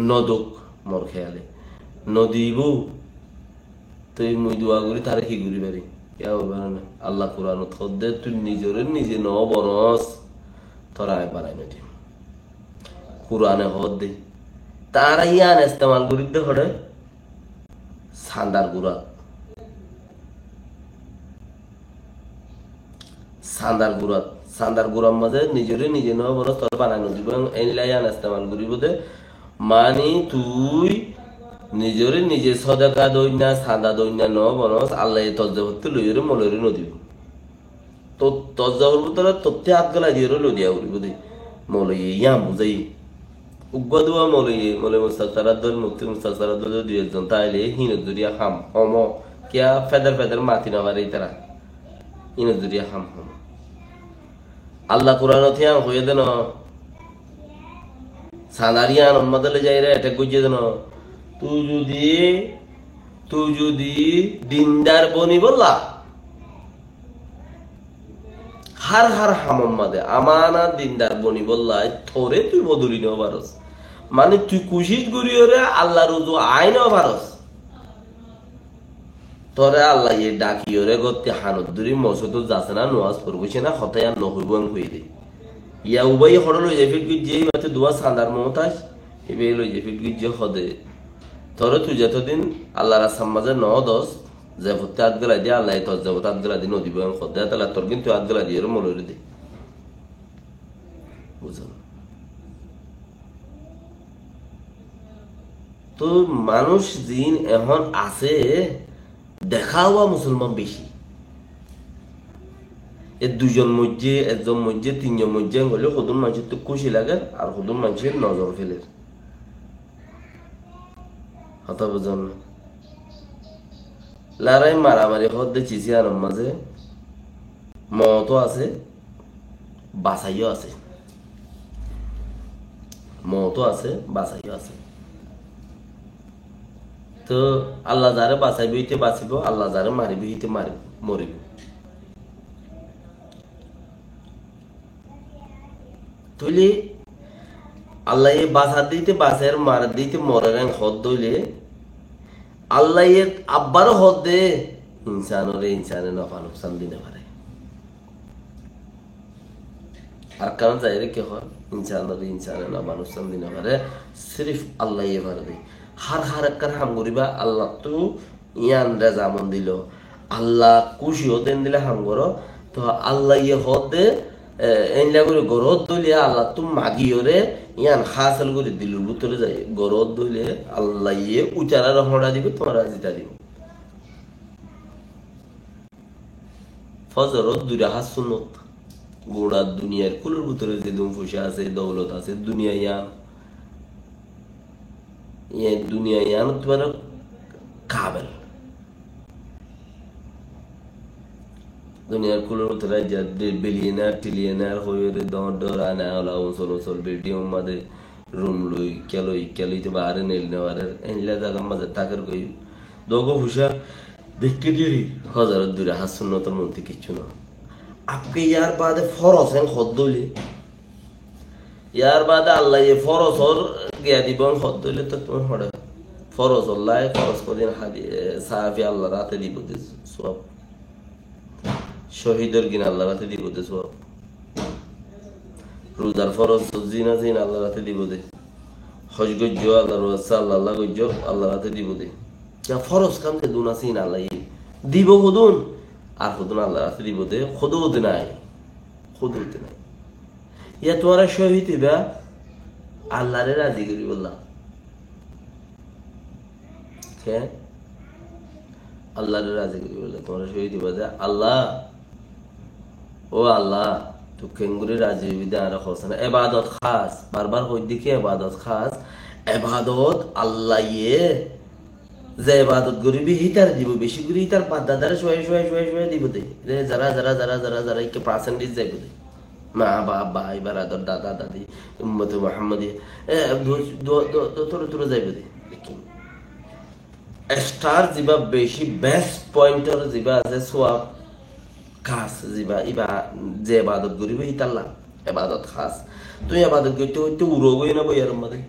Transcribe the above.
নদক মোর খেয়ালে নদীব তুই মুই দোয়া করি তারে কি করি পারি আল্লাহ কোরআন থদ্দে তুই নিজরে নিজে ন বনস তোরা পারাই নদী কোরআনে হদ দে তারা ইয়ান ইস্তেমাল করি দে হরে সান্দার গুড়া সান্দার গুড়ার মাঝে নিজরে নিজে ন বনস তোর বানাই নদী এনলা ইয়ান ইস্তেমাল করিব দে মানি তুই নিজরে নিজে সদাকা দই না সাদা দই না ন বনস আল্লাহ তজ্জা করতে লইরে মলরে নদীব তো তজ্জা করব তোরা তথ্যে হাত গলা দিয়ে লদিয়া করিব দে মলই ইয়াম বুঝাই উগ্গা দুয়া মলে মুস্তাকসারাত মুক্তি মুস্তাকসারাত দুই একজন তাইলে হিনজুরিয়া হাম হম কিয়া ফেদার মাতি না পারে তারা হিনজুরিয়া হাম হম আল্লাহ কোরআন থিয়া হয়ে দেন সাদারিয়ান উম্মাদলে যাই রে এটা গুজে দেন তুই যদি দিনদার বনি বললা হার হামম্মাদে আমানা দিনদার বনি বললাই থরে তুই বদলি নেও পারস মানে তুই কুশিস করিওরে আল্লাহ রুজু আইন পারস তোরে আল্লাহ ইয়ে ডাকিওরে গতি হানত দূরি মসজিদ যাচ্ছে না নোয়াজ পড়বছে না হতাই আর নহইব হয়ে দে ইয়া উবাই হড় লই যাই ফিট যে মাতে দোয়া সান্দার মমতাজ এবে লই যাই ফিট যে হদে তোরে তুই যতদিন আল্লাহর সাম্মাজে ন দশ যে ভর্তি হাত গেলা দিয়ে আল্লাহ তোর যাব হাত গেলা দিয়ে নদী বয়ান খদ্দা তাহলে তোর কিন্তু হাত গেলা দিয়ে মলরে দে বুঝল তো মানুষ দিন এখন আছে দেখা হওয়া মুসলমান বেশি এর দুজন মধ্যে একজন মধ্যে তিনজন মধ্যে হলে সদুন মানুষের তো খুশি লাগে আর সদুন মানুষের নজর ফেলে কথা বুঝল না লড়াই মারামারি হতে চিছি আর মাঝে মতো আছে বাসাইও আছে তো আল্লাহ যারে বাঁচাইব হইতে বাঁচিব আল্লাহ যারে মারিব হইতে মরিব তইলে আল্লাহ বাঁচা দিতে বাঁচার মার দিতে মরে গান হদ দইলে আল্লাহ আব্বারও হদ দে ইনসানে নফা নুকসান দিনে পারে আর কারণ যাই রে কে হয় ইনসানে নফা নুকসান দিনে পারে সিরিফ আল্লাহ পারে দে হার একখান হাম করিবা আল্লাহ তো ইয়ান রেজা মন দিল আল্লাহ খুশি হতেন দিলে হাম করো তো আল্লাহ হদ দে এনলা করে গরদ দইলে আল্লাহ তো মাগিওরে ইয়ান হাসল করে দিল ভিতরে যায় গরদ দইলে আল্লাহ উচারা রহমটা দিবে তোমরা জিতা দিব ফজরত দুই রাহাত সুন্নত গোড়া দুনিয়ার কুলের ভিতরে যে দুম পয়সা আছে দৌলত আছে দুনিয়া ইয়ান তোমার কাবেল দুনিয়ার কুলের ভিতরে বিলিয়নার টিলিয়নার হয়ে ডর আনা হলা অঞ্চল বেডিয়ম মাঝে রুম লই কেলইতে বাহারে নেল নেওয়ারে এনলা জায়গার মাঝে তাকের কই দগো হুসা দেখতে দিরি হজারত দুই রাহাত সুন্নতের মধ্যে কিছু না আপনি ইয়ার বাদে ফরজ হেন খদ দইলে ইয়ার বাদে আল্লাহ ফরজর গিয়া দিবন খদ দইলে তো তুমি হড়ে ফরজ আল্লাহ ফরজ কদিন সাহাবি আল্লাহ রাতে দিব দে সব শহীদের গিন আল্লাহ রাতে দিব দে সব রোজার ফরজ জিনা আল্লাহ রাতে দিব দে হজ গজ্জ আল্লাহ গজ্জ আল্লাহ রাতে দিব দে ফরজ কামতে দুন আসিন আল্লাহ দিব হুদুন আর হুদুন আল্লাহ রাতে দিব দে খুদুদ নাই ইয়া তোমার শহীদ হইবা আল্লাহরে রাজি করি বললাম আল্লাহরে রাজি করি বললাম তোমার শহীদ হইবা যে আল্লাহ তো কেঙ্গুরি রাজি হইবি দে আর খস না ইবাদত খাস বারবার কই দিকে ইবাদত খাস ইবাদত আল্লাহ যে ইবাদত করিবি হিতার দিব বেশি করে হিতার বাদ্দাদারে শোয়ে দিব দে যারা একটু পার্সেন্টেজ যাইব দে মা বাপ ভাই বারাদর দাদা দাদি উম্মতে মুহাম্মাদি তোর যাইব দে স্টার যিবা বেশি বেস্ট পয়েন্টর যিবা আছে সোয়াব খাস যিবা ইবা যে ইবাদত করিবি হিতাল্লা ইবাদত খাস তুই ইবাদত করতে উড়ো গই না বইয়ার মধ্যে